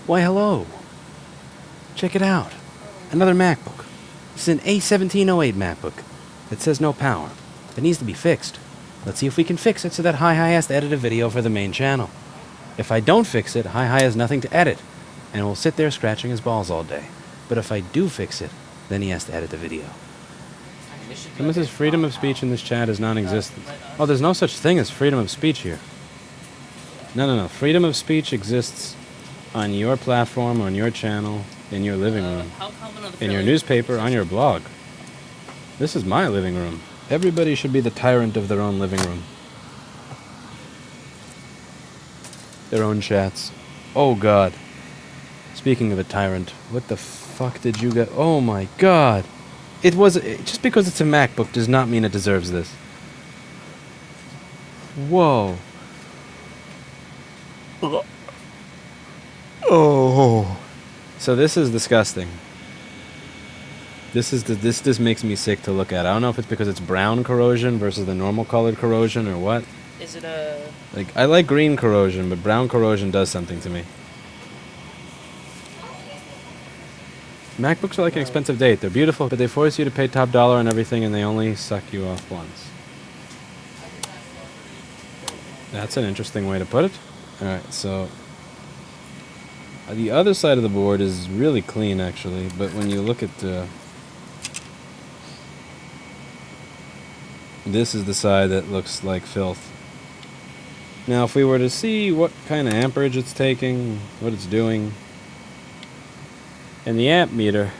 Why, hello. Check it out. Another MacBook. This is an A1708 MacBook. It says no power. It needs to be fixed. Let's see if we can fix it so that HAKKO has to edit a video for the main channel. If I don't fix it, HAKKO has nothing to edit, and will sit there scratching his balls all day. But if I do fix it, then he has to edit the video. Someone says freedom of speech in this chat is non-existent. Oh, there's no such thing as freedom of speech here. No. Freedom of speech exists on your platform, on your channel, in your living room, in your newspaper, on your blog. This is my living room. Everybody should be the tyrant of their own living room. Their own chats. Oh, God. Speaking of a tyrant, what the fuck did you get? Oh, my God. It was... Just because it's a MacBook does not mean it deserves this. Whoa. Oh. So this is disgusting. This makes me sick to look at. I don't know if it's because it's brown corrosion versus the normal colored corrosion or what. Is it a... Like, I like green corrosion, but brown corrosion does something to me. MacBooks are like an expensive date. They're beautiful, but they force you to pay top dollar and everything, and they only suck you off once. That's an interesting way to put it. Alright, so... the other side of the board is really clean, actually, but when you look at this is the side that looks like filth. Now, if we were to see what kind of amperage it's taking, what it's doing, and the amp meter,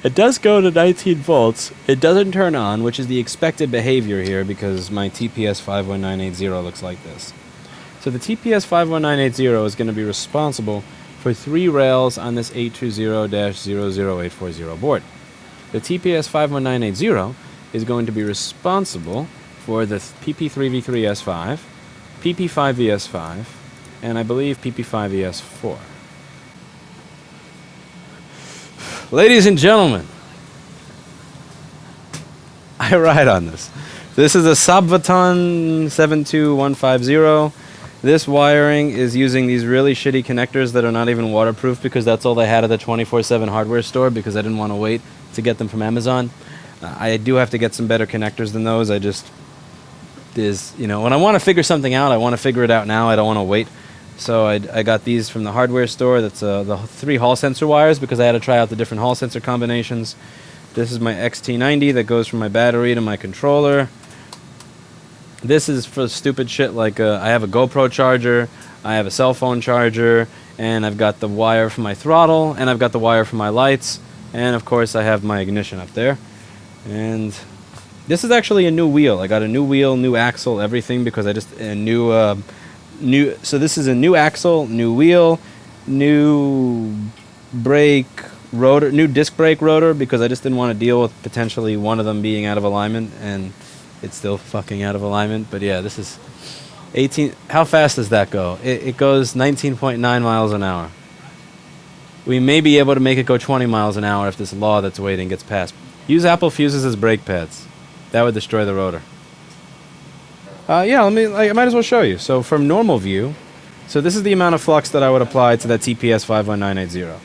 it does go to 19 volts. It doesn't turn on, which is the expected behavior here because my TPS 51980 looks like this. So the TPS 51980 is going to be responsible for 3 rails on this 820-00840 board. The TPS 51980 is going to be responsible for the PP3V3S5, PP5VS5, and I believe PP5VS4. Ladies and gentlemen, I ride on this. This is a Sabvaton 72150. This wiring is using these really shitty connectors that are not even waterproof because that's all they had at the 24/7 hardware store because I didn't want to wait to get them from Amazon. I do have to get some better connectors than those. When I want to figure something out, I want to figure it out now. I don't want to wait. So I got these from the hardware store. That's the 3 hall sensor wires because I had to try out the different hall sensor combinations. This is my XT90 that goes from my battery to my controller. This is for stupid shit like I have a GoPro charger, I have a cell phone charger, and I've got the wire for my throttle, and I've got the wire for my lights, and of course I have my ignition up there. And this is actually a new wheel. I got a new wheel, new axle, everything because I just so this is a new axle, new wheel, new brake rotor, new disc brake rotor because I just didn't want to deal with potentially one of them being out of alignment, and it's still fucking out of alignment. But yeah, this is 18. How fast does that go? It goes 19.9 miles an hour. We may be able to make it go 20 miles an hour if this law that's waiting gets passed. Use Apple fuses as brake pads. That would destroy the rotor. Yeah, I might as well show you. So from normal view, so this is the amount of flux that I would apply to that TPS 51980.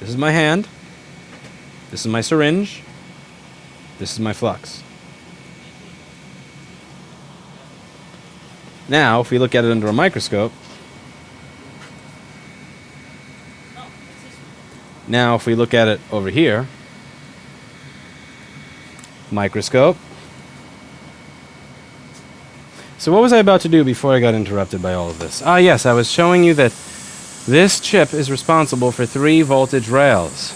This is my hand. This is my syringe. This is my flux. Now, if we look at it under a microscope, now if we look at it over here, microscope. So what was I about to do before I got interrupted by all of this? Ah, yes, I was showing you that this chip is responsible for 3 voltage rails.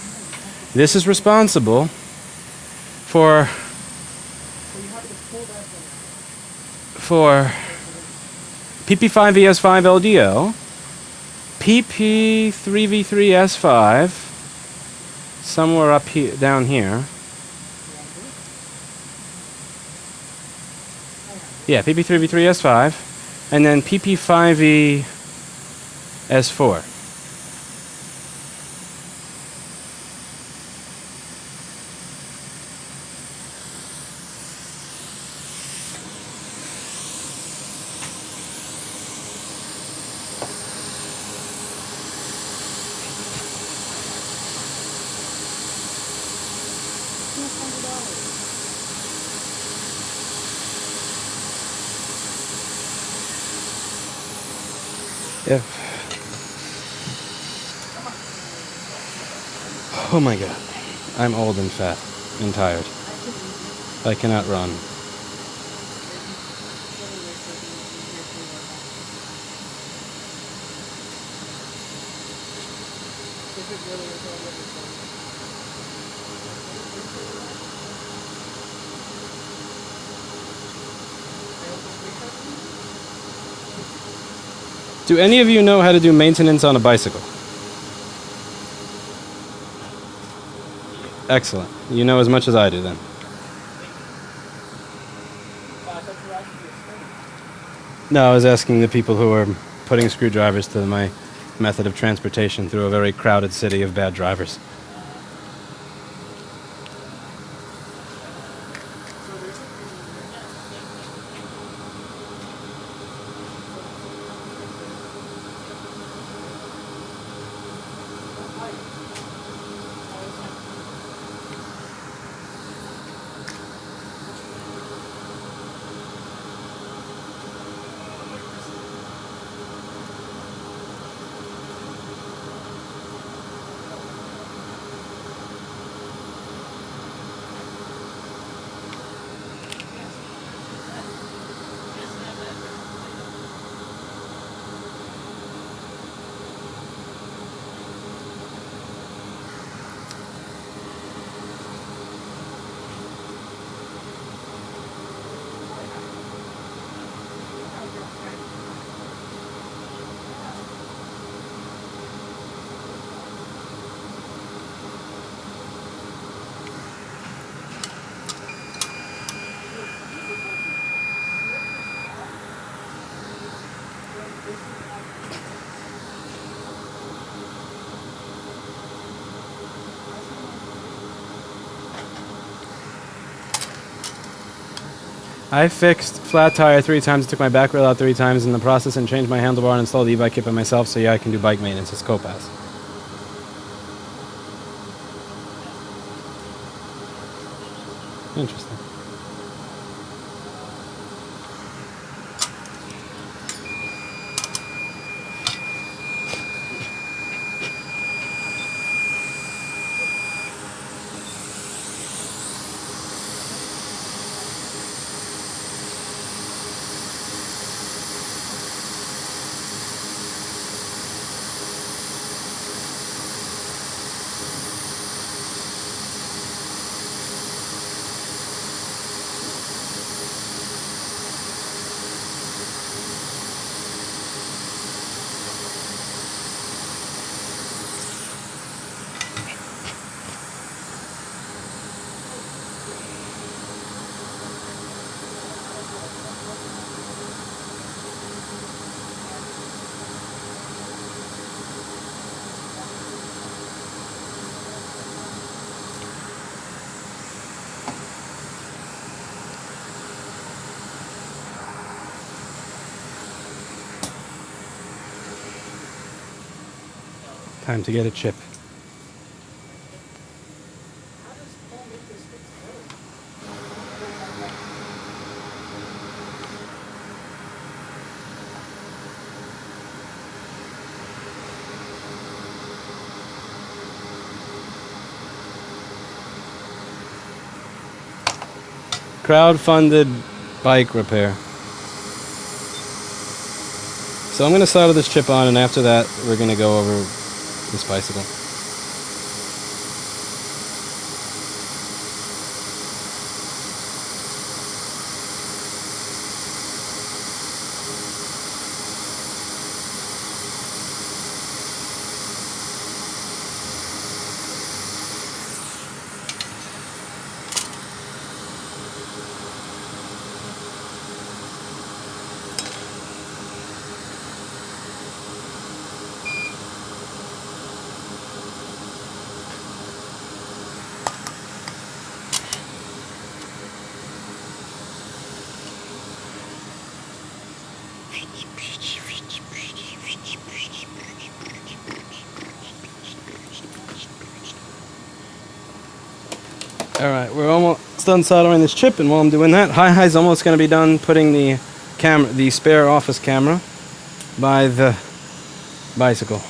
This is responsible for PP5VS5 LDO, PP3V3S5, somewhere up here, down here. Yeah, PP3V3S5, and then PP5VS4. If... Oh my god. I'm old and fat and tired. I cannot run. Do any of you know how to do maintenance on a bicycle? Excellent. You know as much as I do then. No, I was asking the people who are putting screwdrivers to my method of transportation through a very crowded city of bad drivers. I fixed flat tire 3 times, took my back rail out 3 times in the process, and changed my handlebar and installed the e-bike kit by myself, so yeah, I can do bike maintenance. It's Copass. Interesting. Time to get a chip. Crowd-funded bike repair. So I'm going to solder this chip on, and after that we're going to go over this bicycle. Alright, we're almost done soldering this chip, and while I'm doing that, Hi's almost going to be done putting the spare office camera by the bicycle.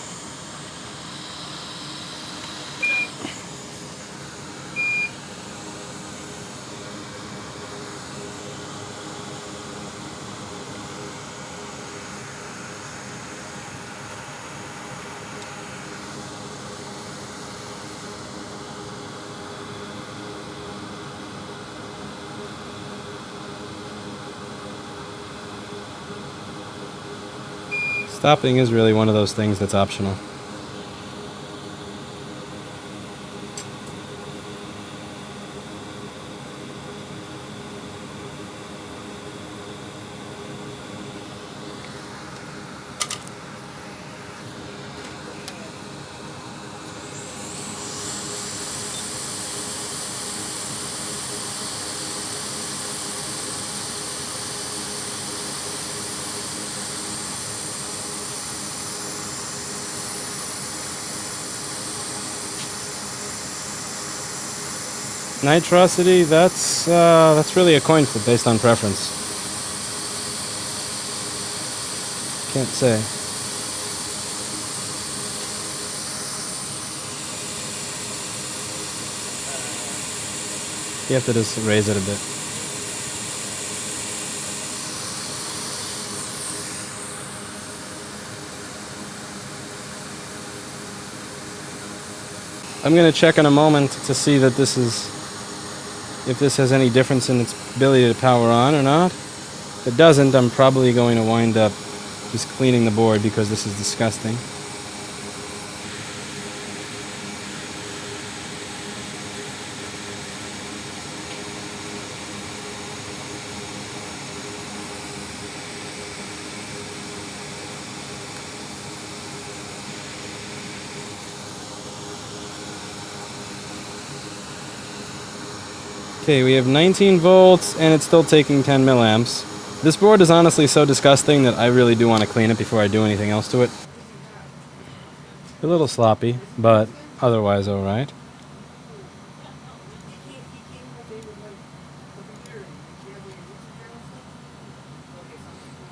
Stopping is really one of those things that's optional. Nitrosity, that's really a coin flip based on preference. Can't say. You have to just raise it a bit. I'm going to check in a moment to see that if this has any difference in its ability to power on or not. If it doesn't, I'm probably going to wind up just cleaning the board because this is disgusting. Okay, we have 19 volts and it's still taking 10 milliamps. This board is honestly so disgusting that I really do want to clean it before I do anything else to it. A little sloppy, but otherwise alright.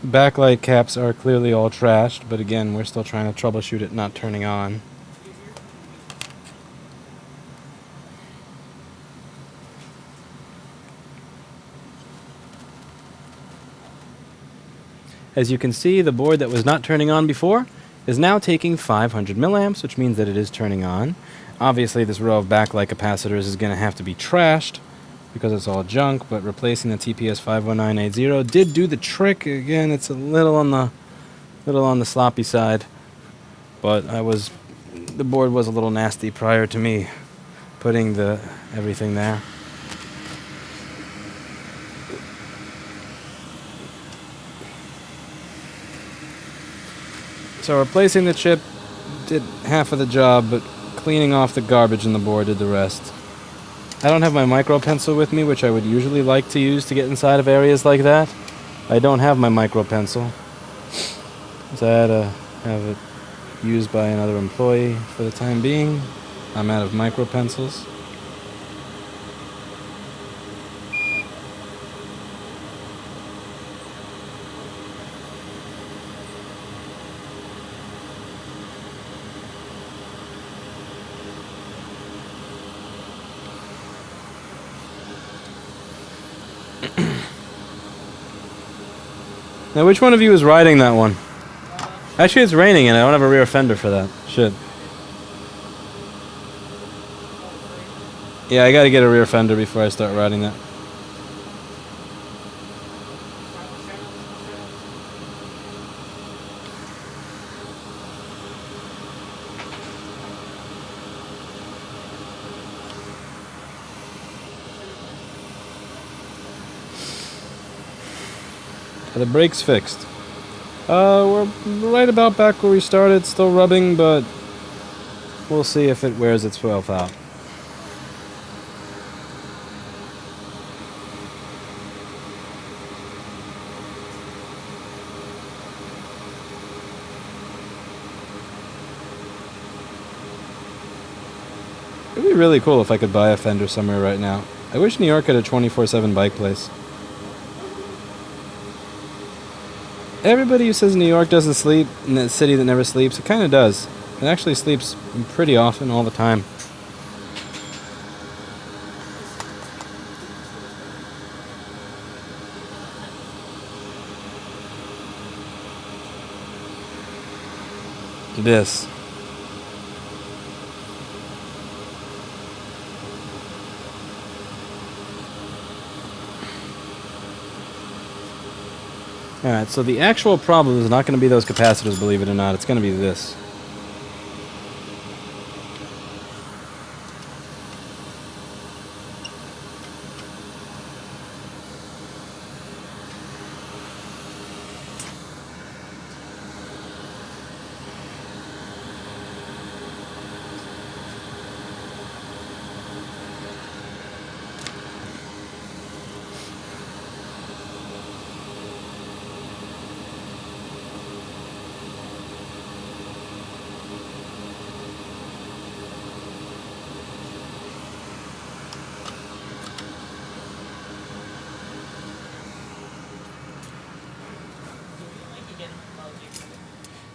Backlight caps are clearly all trashed, but again, we're still trying to troubleshoot it not turning on. As you can see, the board that was not turning on before is now taking 500 milliamps, which means that it is turning on. Obviously, this row of backlight capacitors is going to have to be trashed because it's all junk, but replacing the TPS 51980 did do the trick. Again, it's a little on the sloppy side, but the board was a little nasty prior to me putting everything there. So replacing the chip did half of the job, but cleaning off the garbage in the board did the rest. I don't have my micro pencil with me, which I would usually like to use to get inside of areas like that. I don't have my micro pencil, so I had to have it used by another employee for the time being. I'm out of micro pencils. Now, which one of you is riding that one? Actually, it's raining and I don't have a rear fender for that. Shit. Yeah, I gotta get a rear fender before I start riding that. The brake's fixed. We're right about back where we started, still rubbing, but we'll see if it wears itself out. It would be really cool if I could buy a fender somewhere right now. I wish New York had a 24/7 bike place. Everybody who says New York doesn't sleep, in that city that never sleeps, it kind of does. It actually sleeps pretty often, all the time. This. Alright, so the actual problem is not going to be those capacitors, believe it or not. It's going to be this.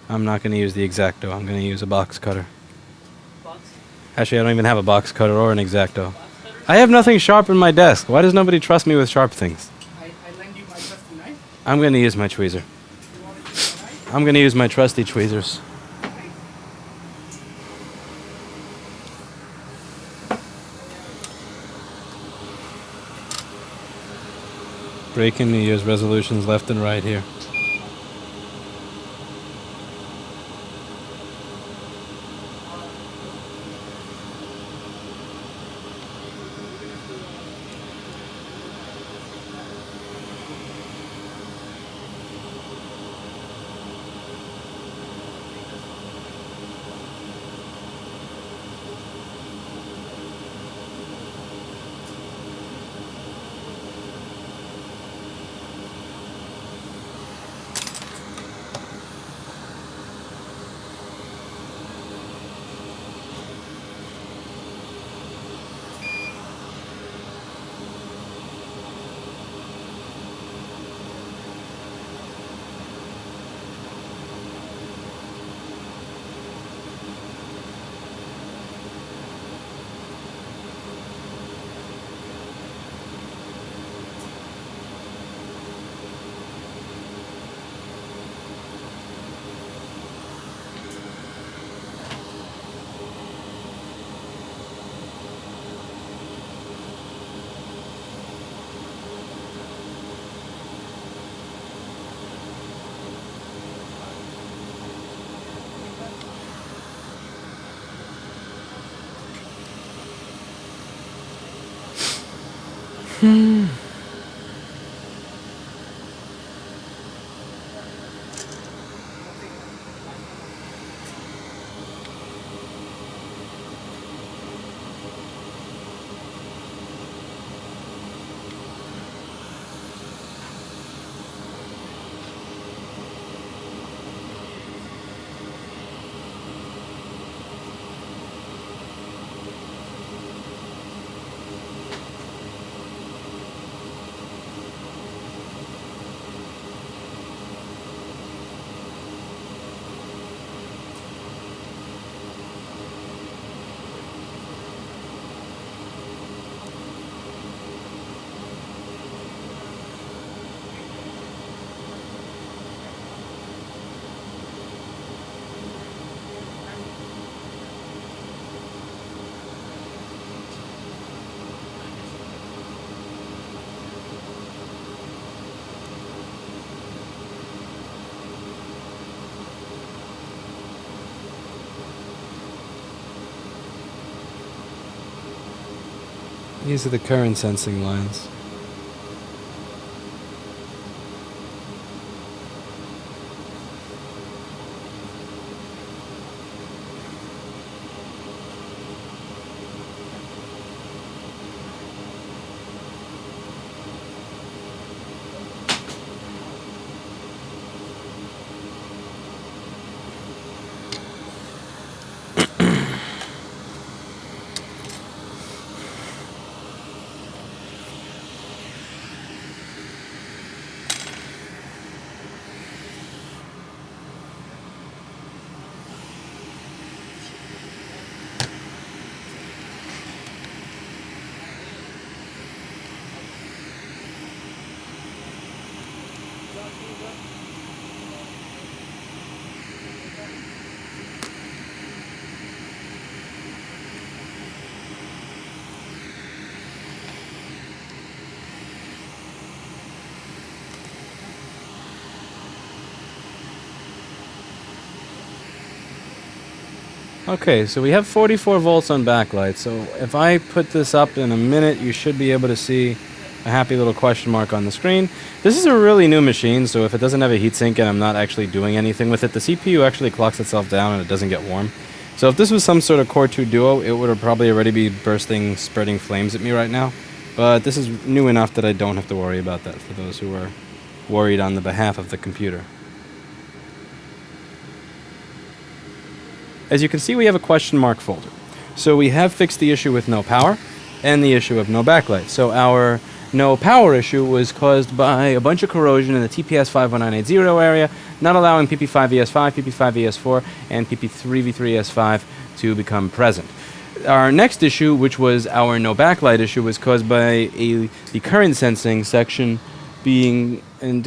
I'm not going to use the X-Acto. I'm going to use a box cutter. Actually, I don't even have a box cutter or an X-Acto. I have nothing sharp in my desk. Why does nobody trust me with sharp things? I lend you my trusty knife. I'm going to use my tweezer. I'm going to use my trusty tweezers. Breaking New Year's resolutions left and right here. These are the current sensing lines. Okay, so we have 44 volts on backlight. So if I put this up in a minute, you should be able to see a happy little question mark on the screen. This is a really new machine, so if it doesn't have a heatsink and I'm not actually doing anything with it, the CPU actually clocks itself down and it doesn't get warm. So if this was some sort of Core 2 Duo, it would have probably already be bursting, spurting flames at me right now. But this is new enough that I don't have to worry about that for those who are worried on the behalf of the computer. As you can see, we have a question mark folder. So we have fixed the issue with no power and the issue of no backlight. So our no power issue was caused by a bunch of corrosion in the TPS 51980 area, not allowing PP5ES5, PP5ES4, and PP3V3S5 to become present. Our next issue, which was our no backlight issue, was caused by the current sensing section being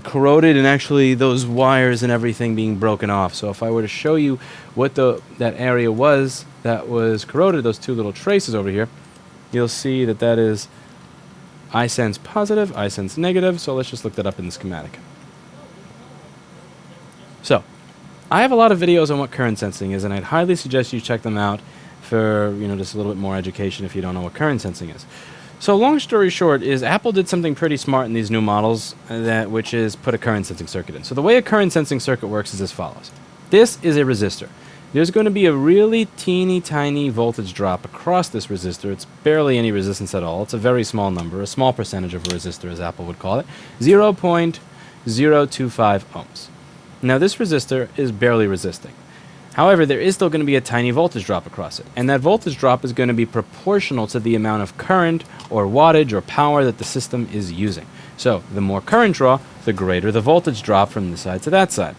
corroded and actually those wires and everything being broken off. So if I were to show you what that area was that was corroded, those two little traces over here, you'll see that that is I sense positive, I sense negative, so let's just look that up in the schematic. So, I have a lot of videos on what current sensing is, and I'd highly suggest you check them out for, just a little bit more education if you don't know what current sensing is. So, long story short is Apple did something pretty smart in these new models, which is put a current sensing circuit in. So the way a current sensing circuit works is as follows. This is a resistor. There's going to be a really teeny tiny voltage drop across this resistor. It's barely any resistance at all. It's a very small number, a small percentage of a resistor as Apple would call it, 0.025 ohms. Now this resistor is barely resisting. However, there is still going to be a tiny voltage drop across it, and that voltage drop is going to be proportional to the amount of current or wattage or power that the system is using. So the more current draw, the greater the voltage drop from this side to that side.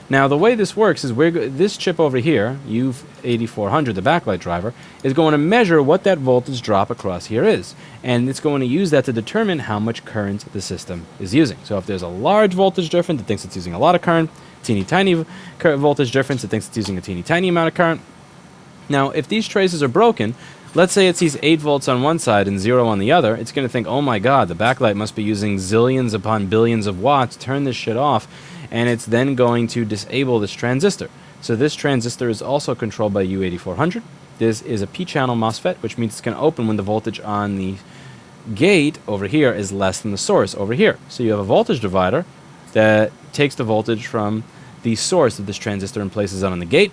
Now, the way this works is this chip over here, U8400, the backlight driver, is going to measure what that voltage drop across here is. And it's going to use that to determine how much current the system is using. So if there's a large voltage difference, it thinks it's using a lot of current. Teeny tiny voltage difference, it thinks it's using a teeny tiny amount of current. Now, if these traces are broken, let's say it sees 8 volts on one side and 0 on the other, it's going to think, oh my god, the backlight must be using zillions upon billions of watts, turn this shit off. And it's then going to disable this transistor. So this transistor is also controlled by U8400. This is a P-channel MOSFET, which means it's going to open when the voltage on the gate over here is less than the source over here. So you have a voltage divider that takes the voltage from the source of this transistor and places it on the gate.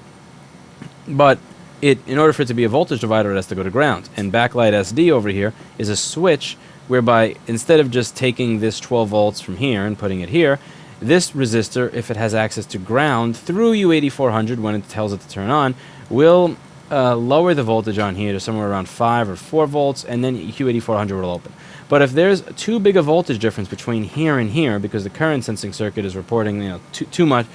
But in order for it to be a voltage divider, it has to go to ground. And backlight SD over here is a switch whereby instead of just taking this 12 volts from here and putting it here, this resistor, if it has access to ground through U8400 when it tells it to turn on, will lower the voltage on here to somewhere around 5 or 4 volts, and then U8400 will open. But if there's too big a voltage difference between here and here, because the current sensing circuit is reporting too much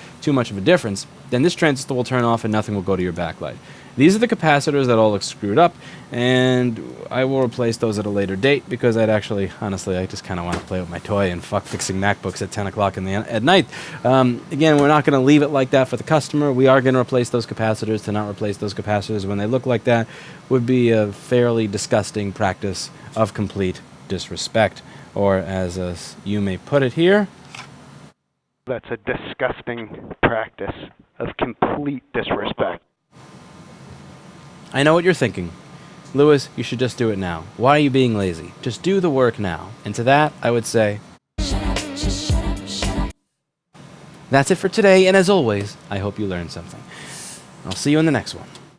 of a difference, then this transistor will turn off and nothing will go to your backlight. These are the capacitors that all look screwed up, and I will replace those at a later date because honestly, I just kind of want to play with my toy and fuck fixing MacBooks at 10 o'clock at night. Again, we're not going to leave it like that for the customer. We are going to replace those capacitors. To not replace those capacitors when they look like that would be a fairly disgusting practice of complete disrespect, or as you may put it here, that's a disgusting practice of complete disrespect. I know what you're thinking. Lewis, you should just do it now. Why are you being lazy? Just do the work now. And to that, I would say, shut up, just shut up, shut up. That's it for today, and as always, I hope you learned something. I'll see you in the next one.